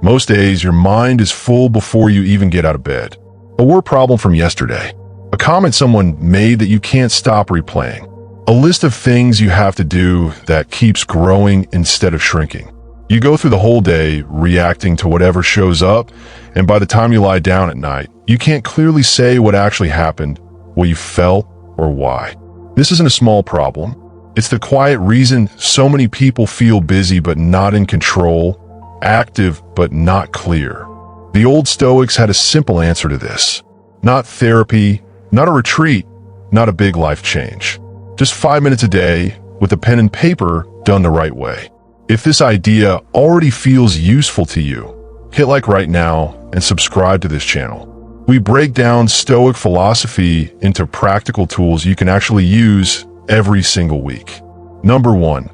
Most days, your mind is full before you even get out of bed. A word problem from yesterday. A comment someone made that you can't stop replaying. A list of things you have to do that keeps growing instead of shrinking. You go through the whole day reacting to whatever shows up, and by the time you lie down at night, you can't clearly say what actually happened, what you felt, or why. This isn't a small problem. It's the quiet reason so many people feel busy but not in control, active but not clear. The old Stoics had a simple answer to this. Not therapy, not a retreat, not a big life change. Just 5 minutes a day with a pen and paper done the right way. If this idea already feels useful to you, hit like right now and subscribe to this channel. We break down Stoic philosophy into practical tools you can actually use every single week. Number 1.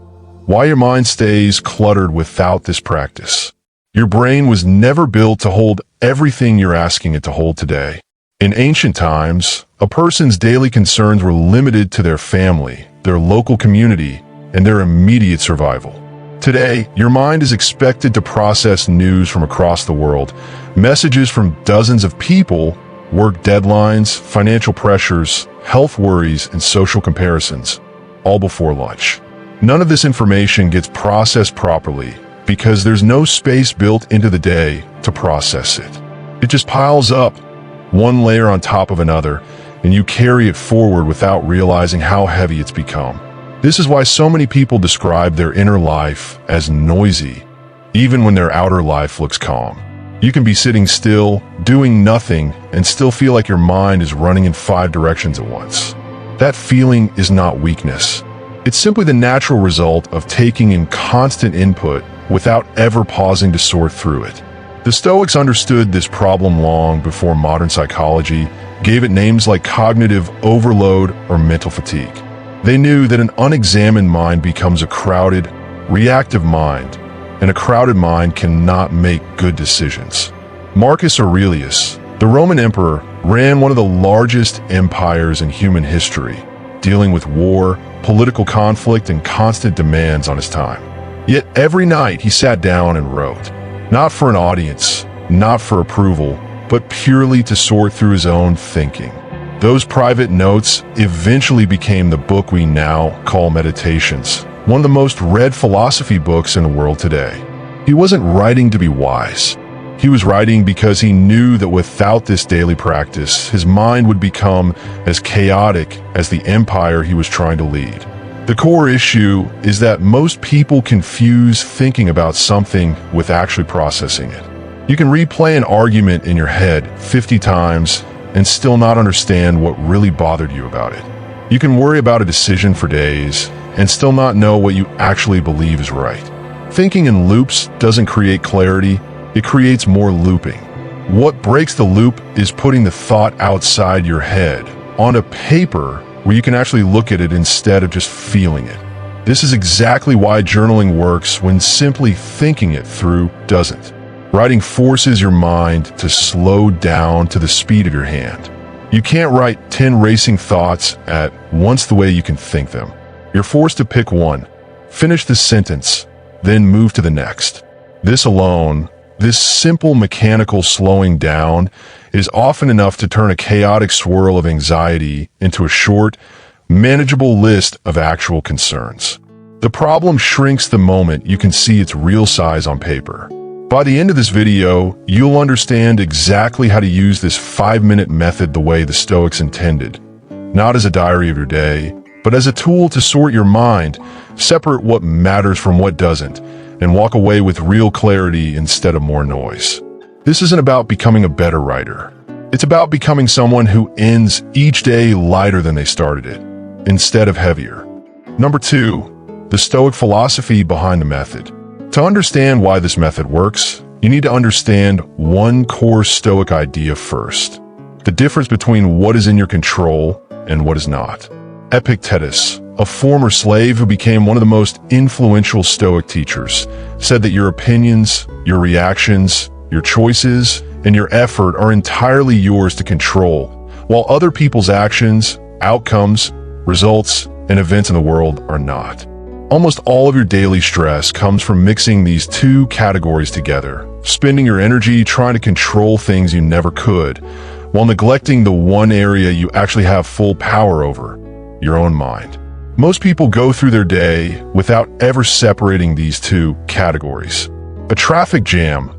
Why your mind stays cluttered without this practice. Your brain was never built to hold everything you're asking it to hold today. In ancient times, a person's daily concerns were limited to their family, their local community, and their immediate survival. Today, your mind is expected to process news from across the world, messages from dozens of people, work deadlines, financial pressures, health worries, and social comparisons, all before lunch. None of this information gets processed properly because there's no space built into the day to process it. It just piles up, one layer on top of another, and you carry it forward without realizing how heavy it's become. This is why so many people describe their inner life as noisy, even when their outer life looks calm. You can be sitting still, doing nothing, and still feel like your mind is running in 5 directions at once. That feeling is not weakness. It's simply the natural result of taking in constant input without ever pausing to sort through it. The Stoics understood this problem long before modern psychology gave it names like cognitive overload or mental fatigue. They knew that an unexamined mind becomes a crowded, reactive mind, and a crowded mind cannot make good decisions. Marcus Aurelius, the Roman emperor, ran one of the largest empires in human history, dealing with war, political conflict, and constant demands on his time. Yet every night he sat down and wrote, not for an audience, not for approval, but purely to sort through his own thinking. Those private notes eventually became the book we now call Meditations, one of the most read philosophy books in the world today. He wasn't writing to be wise. He was writing because he knew that without this daily practice, his mind would become as chaotic as the empire he was trying to lead. The core issue is that most people confuse thinking about something with actually processing it. You can replay an argument in your head 50 times and still not understand what really bothered you about it. You can worry about a decision for days and still not know what you actually believe is right. Thinking in loops doesn't create clarity, it creates more looping. What breaks the loop is putting the thought outside your head, onto paper, where you can actually look at it instead of just feeling it. This is exactly why journaling works when simply thinking it through doesn't. Writing forces your mind to slow down to the speed of your hand. You can't write 10 racing thoughts at once the way you can think them. You're forced to pick one, finish the sentence, then move to the next. This alone, this simple mechanical slowing down, is often enough to turn a chaotic swirl of anxiety into a short, manageable list of actual concerns. The problem shrinks the moment you can see its real size on paper. By the end of this video, you'll understand exactly how to use this 5-minute method the way the Stoics intended, not as a diary of your day, but as a tool to sort your mind, separate what matters from what doesn't, and walk away with real clarity instead of more noise. This isn't about becoming a better writer. It's about becoming someone who ends each day lighter than they started it, instead of heavier. Number 2, the Stoic philosophy behind the method. To understand why this method works, you need to understand one core Stoic idea first: the difference between what is in your control and what is not. Epictetus, a former slave who became one of the most influential Stoic teachers, said that your opinions, your reactions, your choices, and your effort are entirely yours to control, while other people's actions, outcomes, results, and events in the world are not. Almost all of your daily stress comes from mixing these two categories together, spending your energy trying to control things you never could, while neglecting the one area you actually have full power over, your own mind. Most people go through their day without ever separating these two categories. A traffic jam,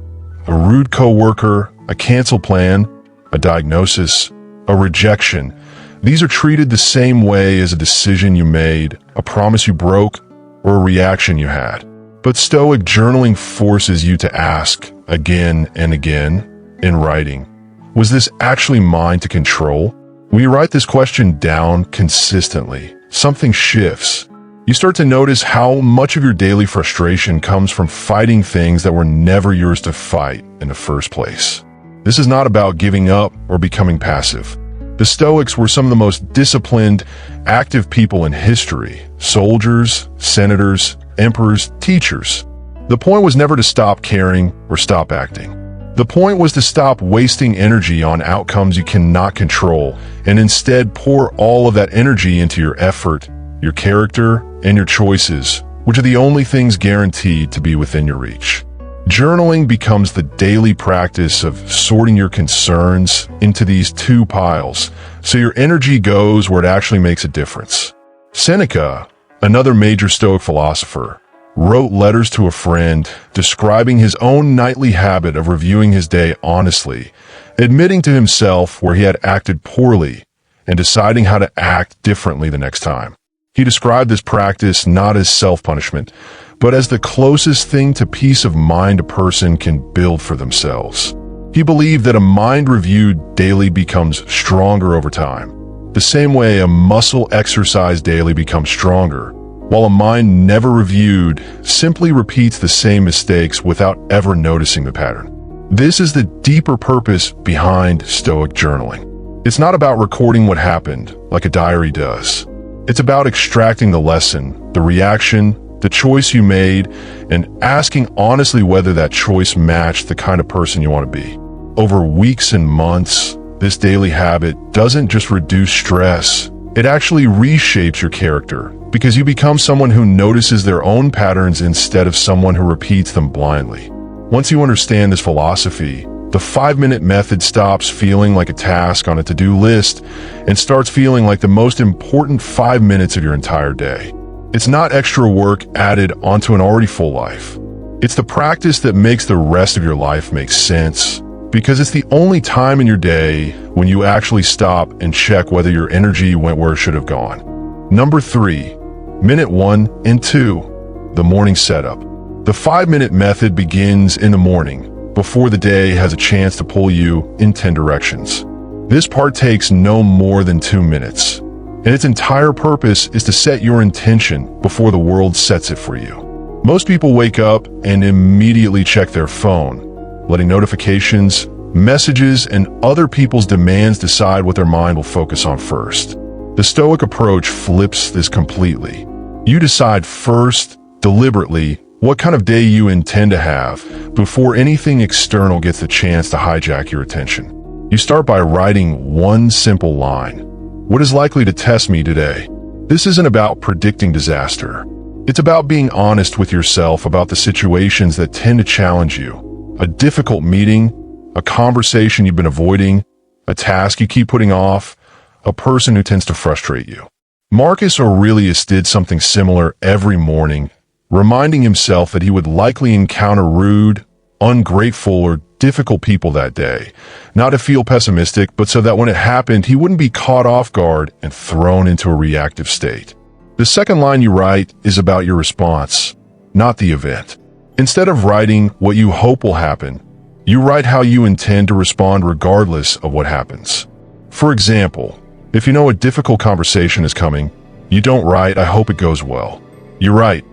a rude coworker, a cancel plan, a diagnosis, a rejection. These are treated the same way as a decision you made, a promise you broke, or a reaction you had. But Stoic journaling forces you to ask again and again in writing, was this actually mine to control? When you write this question down consistently, something shifts. You start to notice how much of your daily frustration comes from fighting things that were never yours to fight in the first place. This is not about giving up or becoming passive. The Stoics were some of the most disciplined, active people in history. Soldiers, senators, emperors, teachers. The point was never to stop caring or stop acting. The point was to stop wasting energy on outcomes you cannot control and instead pour all of that energy into your effort, your character, and your choices, which are the only things guaranteed to be within your reach. Journaling becomes the daily practice of sorting your concerns into these two piles, so your energy goes where it actually makes a difference. Seneca, another major Stoic philosopher, wrote letters to a friend describing his own nightly habit of reviewing his day honestly, admitting to himself where he had acted poorly, and deciding how to act differently the next time. He described this practice not as self-punishment, but as the closest thing to peace of mind a person can build for themselves. He believed that a mind reviewed daily becomes stronger over time, the same way a muscle exercised daily becomes stronger, while a mind never reviewed simply repeats the same mistakes without ever noticing the pattern. This is the deeper purpose behind Stoic journaling. It's not about recording what happened, like a diary does. It's about extracting the lesson, the reaction, the choice you made, and asking honestly whether that choice matched the kind of person you want to be. Over weeks and months, this daily habit doesn't just reduce stress, it actually reshapes your character, because you become someone who notices their own patterns instead of someone who repeats them blindly. Once you understand this philosophy, the 5-minute method stops feeling like a task on a to-do list and starts feeling like the most important 5 minutes of your entire day. It's not extra work added onto an already full life. It's the practice that makes the rest of your life make sense, because it's the only time in your day when you actually stop and check whether your energy went where it should have gone. Number 3, minute 1 and 2, the morning setup. The 5-minute method begins in the morning, before the day has a chance to pull you in 10 directions. This part takes no more than 2 minutes. And its entire purpose is to set your intention before the world sets it for you. Most people wake up and immediately check their phone, letting notifications, messages, and other people's demands decide what their mind will focus on first. The Stoic approach flips this completely. You decide first, deliberately, what kind of day you intend to have before anything external gets the chance to hijack your attention. You start by writing one simple line. What is likely to test me today? This isn't about predicting disaster. It's about being honest with yourself about the situations that tend to challenge you. A difficult meeting, a conversation you've been avoiding, a task you keep putting off, a person who tends to frustrate you. Marcus Aurelius did something similar every morning, reminding himself that he would likely encounter rude, ungrateful, or difficult people that day, not to feel pessimistic, but so that when it happened, he wouldn't be caught off guard and thrown into a reactive state. The second line you write is about your response, not the event. Instead of writing what you hope will happen, you write how you intend to respond regardless of what happens. For example, if you know a difficult conversation is coming, you don't write, "I hope it goes well." You write,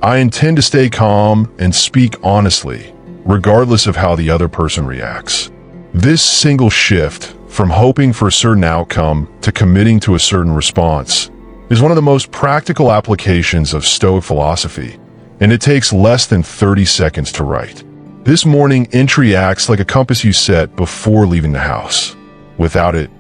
"I intend to stay calm and speak honestly, regardless of how the other person reacts." This single shift from hoping for a certain outcome to committing to a certain response is one of the most practical applications of Stoic philosophy, and it takes less than 30 seconds to write. This morning entry acts like a compass you set before leaving the house. Without it,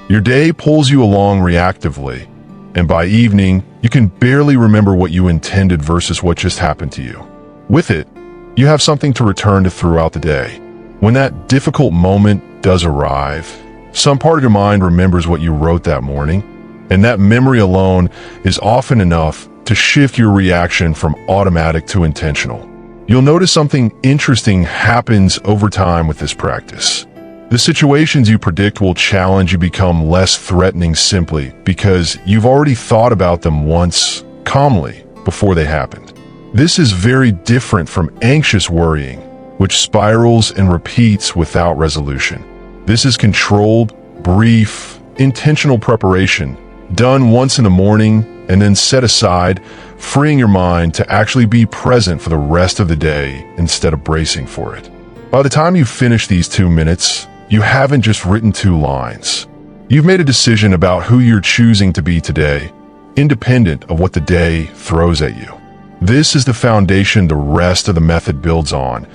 your day pulls you along reactively, and by evening, You can barely remember what you intended versus what just happened to you. With it, you have something to return to throughout the day. When that difficult moment does arrive, some part of your mind remembers what you wrote that morning, and that memory alone is often enough to shift your reaction from automatic to intentional. You'll notice something interesting happens over time with this practice. The situations you predict will challenge you become less threatening simply because you've already thought about them once, calmly, before they happened. This is very different from anxious worrying, which spirals and repeats without resolution. This is controlled, brief, intentional preparation, done once in the morning and then set aside, freeing your mind to actually be present for the rest of the day instead of bracing for it. By the time you finish these 2 minutes, you haven't just written 2 lines. You've made a decision about who you're choosing to be today, independent of what the day throws at you. This is the foundation the rest of the method builds on,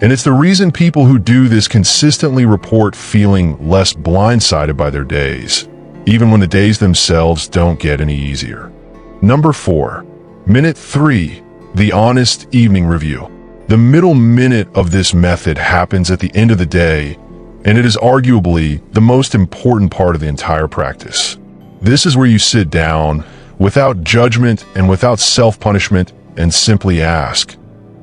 and it's the reason people who do this consistently report feeling less blindsided by their days, even when the days themselves don't get any easier. Number 4, minute 3, the honest evening review. The middle minute of this method happens at the end of the day, and it is arguably the most important part of the entire practice. This is where you sit down, without judgment and without self-punishment, and simply ask,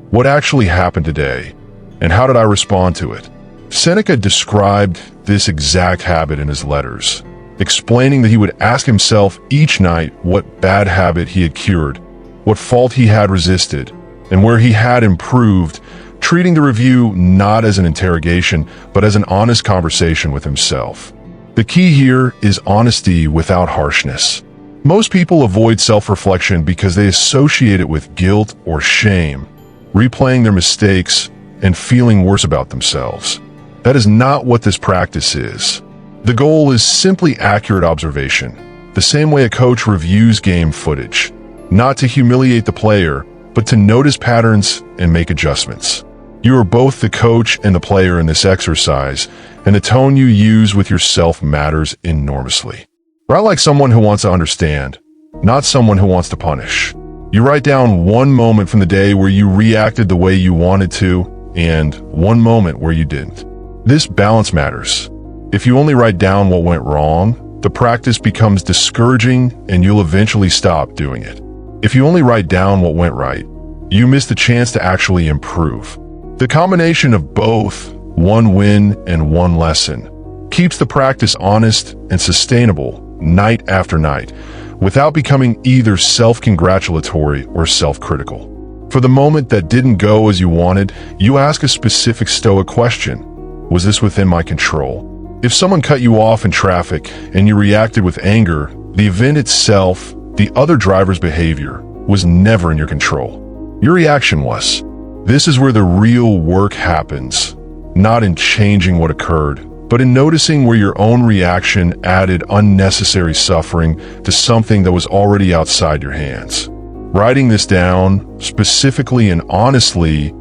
what actually happened today, and how did I respond to it? Seneca described this exact habit in his letters, explaining that he would ask himself each night what bad habit he had cured, what fault he had resisted, and where he had improved, treating the review not as an interrogation, but as an honest conversation with himself. The key here is honesty without harshness. Most people avoid self-reflection because they associate it with guilt or shame, replaying their mistakes and feeling worse about themselves. That is not what this practice is. The goal is simply accurate observation, the same way a coach reviews game footage, not to humiliate the player, but to notice patterns and make adjustments. You are both the coach and the player in this exercise, and the tone you use with yourself matters enormously. Write like someone who wants to understand, not someone who wants to punish. You write down one moment from the day where you reacted the way you wanted to, and one moment where you didn't. This balance matters. If you only write down what went wrong, the practice becomes discouraging and you'll eventually stop doing it. If you only write down what went right, you miss the chance to actually improve. The combination of both, one win and one lesson, keeps the practice honest and sustainable night after night, without becoming either self-congratulatory or self-critical. For the moment that didn't go as you wanted, you ask a specific Stoic question. Was this within my control? If someone cut you off in traffic and you reacted with anger, the event itself, the other driver's behavior, was never in your control. Your reaction was. This is where the real work happens, not in changing what occurred, but in noticing where your own reaction added unnecessary suffering to something that was already outside your hands. Writing this down, specifically and honestly,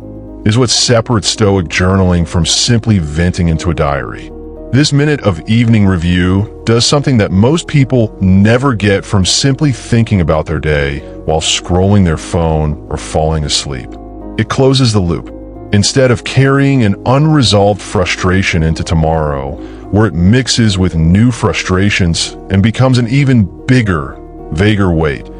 is what separates Stoic journaling from simply venting into a diary. This minute of evening review does something that most people never get from simply thinking about their day while scrolling their phone or falling asleep. It closes the loop. Instead of carrying an unresolved frustration into tomorrow, where it mixes with new frustrations and becomes an even bigger, vaguer weight,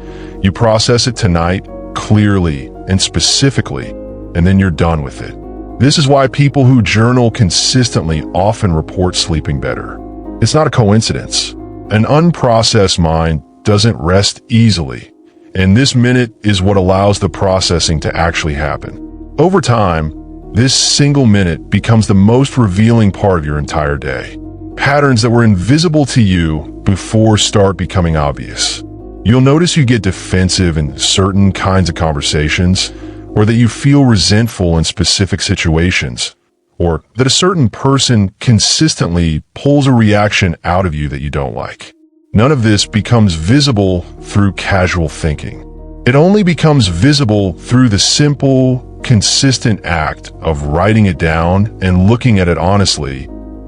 you process it tonight, clearly and specifically, and then you're done with it. This is why people who journal consistently often report sleeping better. It's not a coincidence. An unprocessed mind doesn't rest easily, and this minute is what allows the processing to actually happen. Over time, this single minute becomes the most revealing part of your entire day. Patterns that were invisible to you before start becoming obvious. You'll notice you get defensive in certain kinds of conversations, or that you feel resentful in specific situations, or that a certain person consistently pulls a reaction out of you that you don't like. None of this becomes visible through casual thinking. It only becomes visible through the simple, consistent act of writing it down and looking at it honestly,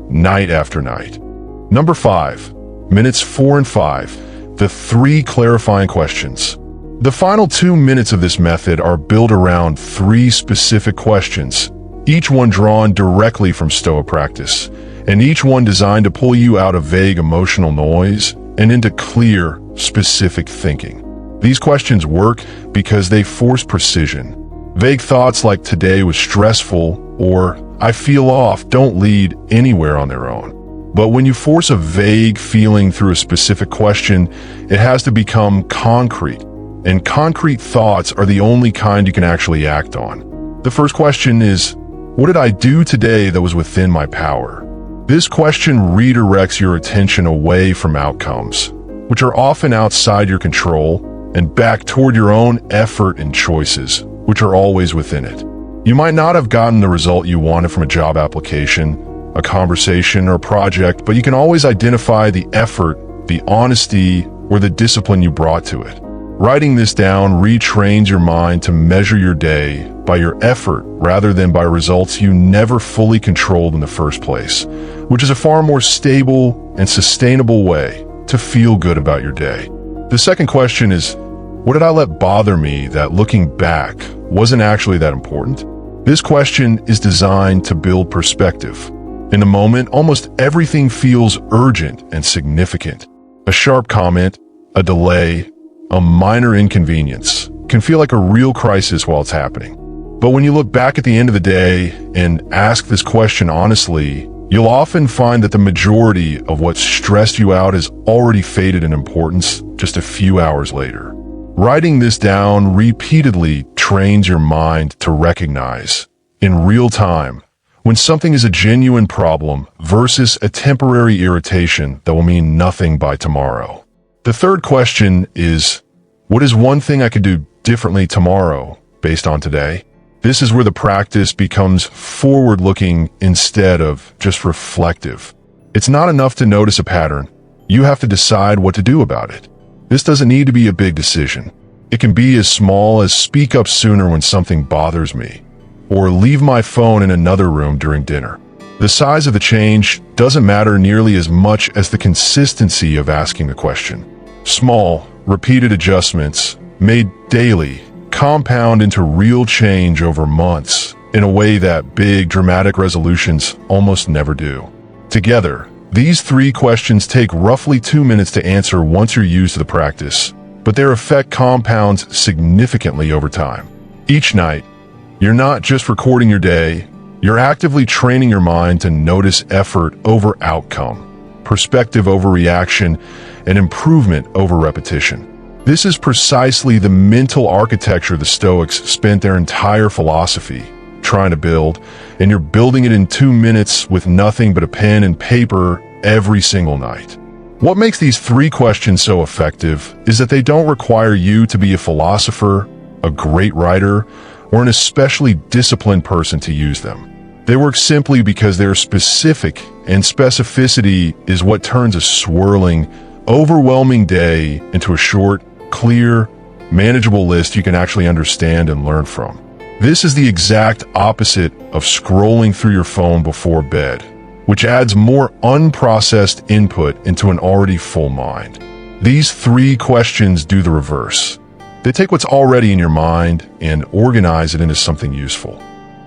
night after night. Number 5, minutes 4 and 5, the 3 clarifying questions. The final 2 minutes of this method are built around 3 specific questions, each one drawn directly from Stoic practice, and each one designed to pull you out of vague emotional noise and into clear, specific thinking. These questions work because they force precision. Vague thoughts like "today was stressful" or "I feel off" don't lead anywhere on their own. But when you force a vague feeling through a specific question, it has to become concrete. And concrete thoughts are the only kind you can actually act on. The first question is, what did I do today that was within my power? This question redirects your attention away from outcomes, which are often outside your control, and back toward your own effort and choices, which are always within it. You might not have gotten the result you wanted from a job application, a conversation, or project, but you can always identify the effort, the honesty, or the discipline you brought to it. Writing this down retrains your mind to measure your day by your effort rather than by results you never fully controlled in the first place, which is a far more stable and sustainable way to feel good about your day. The second question is, what did I let bother me that, looking back, wasn't actually that important? This question is designed to build perspective. In the moment, almost everything feels urgent and significant. A sharp comment, a delay, a minor inconvenience can feel like a real crisis while it's happening. But when you look back at the end of the day and ask this question honestly, you'll often find that the majority of what stressed you out has already faded in importance just a few hours later. Writing this down repeatedly trains your mind to recognize, in real time, when something is a genuine problem versus a temporary irritation that will mean nothing by tomorrow. The third question is, what is one thing I could do differently tomorrow based on today? This is where the practice becomes forward-looking instead of just reflective. It's not enough to notice a pattern. You have to decide what to do about it. This doesn't need to be a big decision. It can be as small as speak up sooner when something bothers me, or leave my phone in another room during dinner. The size of the change doesn't matter nearly as much as the consistency of asking the question. Small, repeated adjustments, made daily, compound into real change over months in a way that big, dramatic resolutions almost never do. Together, these 3 questions take roughly 2 minutes to answer once you're used to the practice, but their effect compounds significantly over time. Each night, you're not just recording your day, you're actively training your mind to notice effort over outcome, perspective over reaction, and improvement over repetition. This is precisely the mental architecture the Stoics spent their entire philosophy trying to build, and you're building it in 2 minutes with nothing but a pen and paper every single night. What makes these 3 questions so effective is that they don't require you to be a philosopher, a great writer, or an especially disciplined person to use them. They work simply because they're specific, and specificity is what turns a swirling, overwhelming day into a short, clear, manageable list you can actually understand and learn from. This is the exact opposite of scrolling through your phone before bed, which adds more unprocessed input into an already full mind. These 3 questions do the reverse. They take what's already in your mind and organize it into something useful.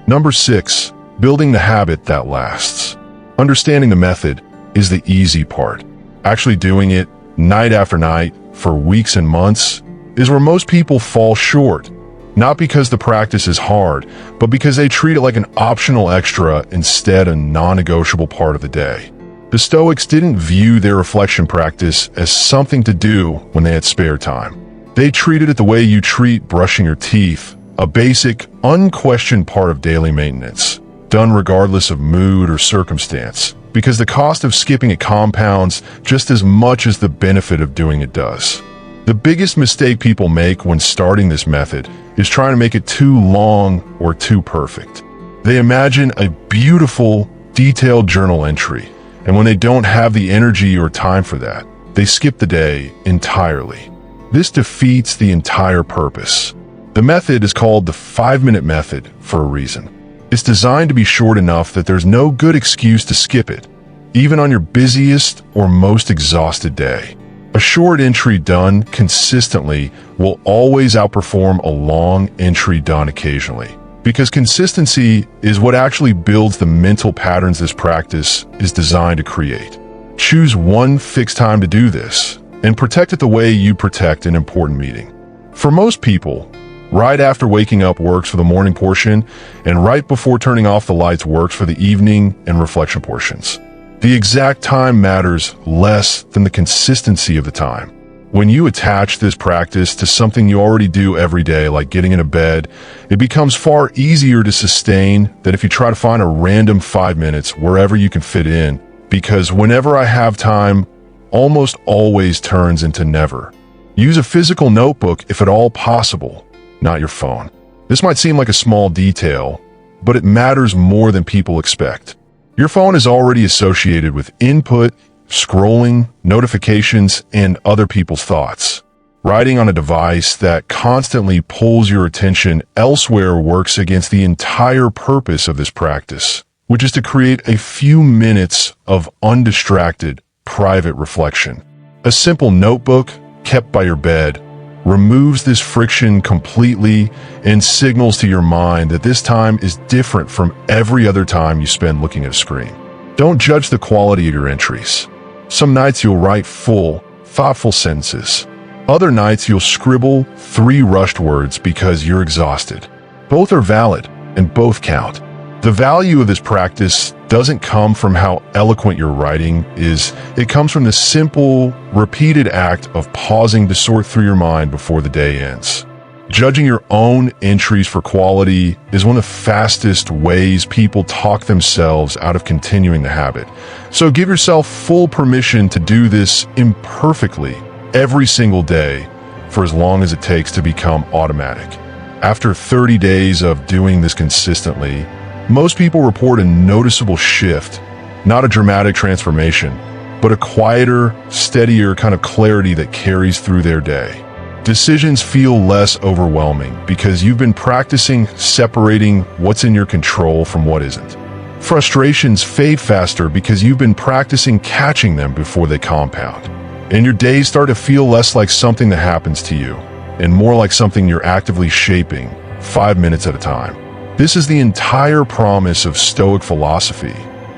Number 6, building the habit that lasts. Understanding the method is the easy part. Actually doing it night after night for weeks and months is where most people fall short. Not because the practice is hard, but because they treat it like an optional extra instead of a non-negotiable part of the day. The Stoics didn't view their reflection practice as something to do when they had spare time. They treated it the way you treat brushing your teeth, a basic, unquestioned part of daily maintenance, done regardless of mood or circumstance, because the cost of skipping it compounds just as much as the benefit of doing it does. The biggest mistake people make when starting this method is trying to make it too long or too perfect. They imagine a beautiful, detailed journal entry, and when they don't have the energy or time for that, they skip the day entirely. This defeats the entire purpose. The method is called the 5-minute method for a reason. It's designed to be short enough that there's no good excuse to skip it, even on your busiest or most exhausted day. A A short entry done consistently will always outperform a long entry done occasionally, because consistency is what actually builds the mental patterns this practice is designed to create. Choose one fixed time to do this, and protect it the way you protect an important meeting. For most people, right after waking up works for the morning portion, and right before turning off the lights works for the evening and reflection portions. The exact time matters less than the consistency of the time. When you attach this practice to something you already do every day, like getting into bed, it becomes far easier to sustain than if you try to find a random 5 minutes wherever you can fit in, because whenever I have time almost always turns into never. Use a physical notebook if at all possible, not your phone. This might seem like a small detail, but it matters more than people expect. Your phone is already associated with input, scrolling, notifications, and other people's thoughts. Writing on a device that constantly pulls your attention elsewhere works against the entire purpose of this practice, which is to create a few minutes of undistracted, private reflection. A simple notebook kept by your bed removes this friction completely and signals to your mind that this time is different from every other time you spend looking at a screen. Don't judge the quality of your entries. Some nights you'll write full, thoughtful sentences. Other nights you'll scribble 3 rushed words because you're exhausted. Both are valid and both count. The value of this practice doesn't come from how eloquent your writing is. It comes from the simple, repeated act of pausing to sort through your mind before the day ends. Judging your own entries for quality is one of the fastest ways people talk themselves out of continuing the habit. So give yourself full permission to do this imperfectly every single day for as long as it takes to become automatic. After 30 days of doing this consistently, most people report a noticeable shift, not a dramatic transformation, but a quieter, steadier kind of clarity that carries through their day. Decisions feel less overwhelming because you've been practicing separating what's in your control from what isn't. Frustrations fade faster because you've been practicing catching them before they compound. And your days start to feel less like something that happens to you, and more like something you're actively shaping, 5 minutes at a time. This is the entire promise of Stoic philosophy,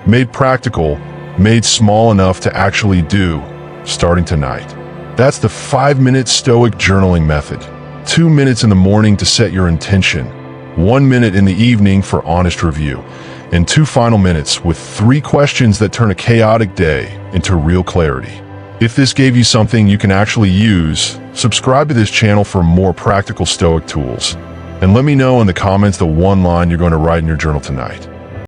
made practical, made small enough to actually do, starting tonight. That's the 5-minute Stoic Journaling Method. 2 minutes in the morning to set your intention, 1 minute in the evening for honest review, and 2 final minutes with 3 questions that turn a chaotic day into real clarity. If this gave you something you can actually use, subscribe to this channel for more practical Stoic tools. And let me know in the comments the one line you're going to write in your journal tonight.